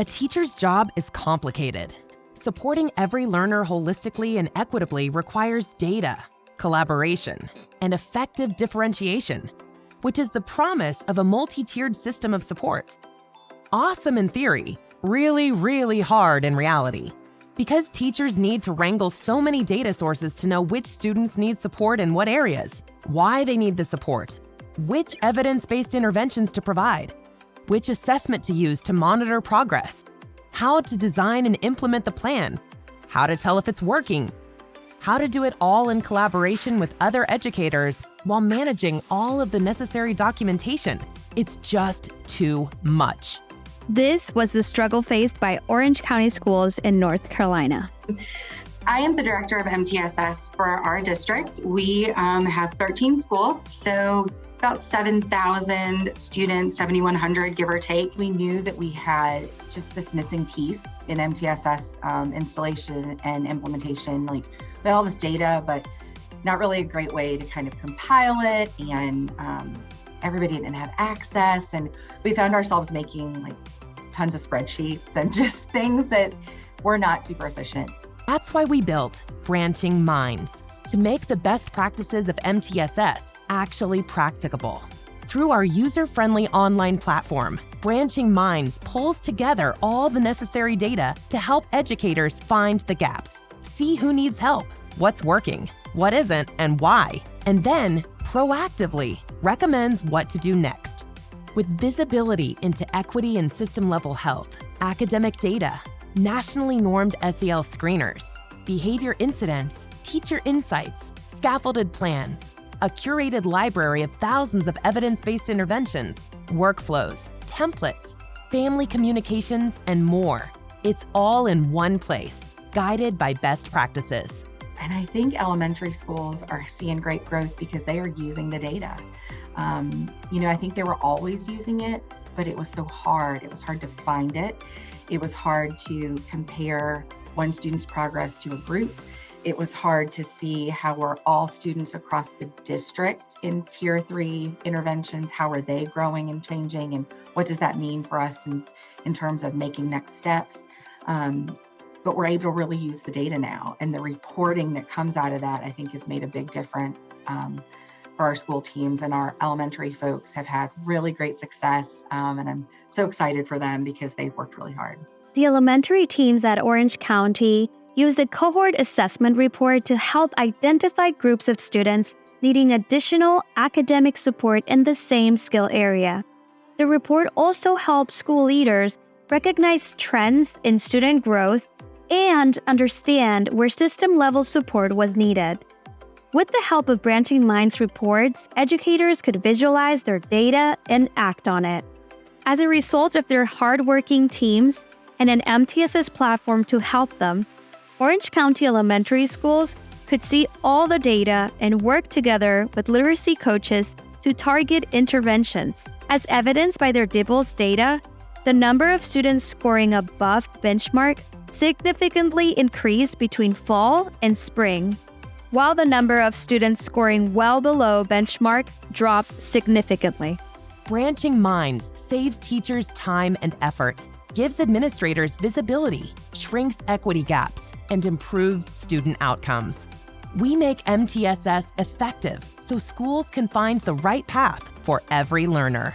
A teacher's job is complicated. Supporting every learner holistically and equitably requires data, collaboration, and effective differentiation, which is the promise of a multi-tiered system of support. Awesome in theory, really, really hard in reality. Because teachers need to wrangle so many data sources to know which students need support in what areas, why they need the support, which evidence-based interventions to provide, which assessment to use to monitor progress, how to design and implement the plan, how to tell if it's working, how to do it all in collaboration with other educators while managing all of the necessary documentation. It's just too much. This was the struggle faced by Orange County Schools in North Carolina. I am the director of MTSS for our district. We have 13 schools, so about 7,000 students, 7,100 give or take. We knew that we had just this missing piece in MTSS installation and implementation. Like, we had all this data, but not really a great way to kind of compile it, and everybody didn't have access. And we found ourselves making like tons of spreadsheets and just things that were not super efficient. That's why we built Branching Minds, to make the best practices of MTSS actually practicable. Through our user-friendly online platform, Branching Minds pulls together all the necessary data to help educators find the gaps, see who needs help, what's working, what isn't, and why, and then proactively recommends what to do next. With visibility into equity and system-level health, academic data, nationally normed SEL screeners, behavior incidents, teacher insights, scaffolded plans, a curated library of thousands of evidence-based interventions, workflows, templates, family communications, and more. It's all in one place, guided by best practices. And I think elementary schools are seeing great growth because they are using the data. I think they were always using it, but it was so hard. It was hard to find it. It was hard to compare one student's progress to a group. It was hard to see how were all students across the district in Tier 3 interventions, how are they growing and changing, and what does that mean for us in terms of making next steps. But we're able to really use the data now, and the reporting that comes out of that, I think, has made a big difference for our school teams, and our elementary folks have had really great success, and I'm so excited for them because they've worked really hard. The elementary teams at Orange County used a cohort assessment report to help identify groups of students needing additional academic support in the same skill area. The report also helped school leaders recognize trends in student growth and understand where system-level support was needed. With the help of Branching Minds reports, educators could visualize their data and act on it. As a result of their hardworking teams and an MTSS platform to help them, Orange County elementary schools could see all the data and work together with literacy coaches to target interventions. As evidenced by their DIBELS data, the number of students scoring above benchmark significantly increased between fall and spring, while the number of students scoring well below benchmark dropped significantly. Branching Minds saves teachers time and effort, gives administrators visibility, shrinks equity gaps, and improves student outcomes. We make MTSS effective so schools can find the right path for every learner.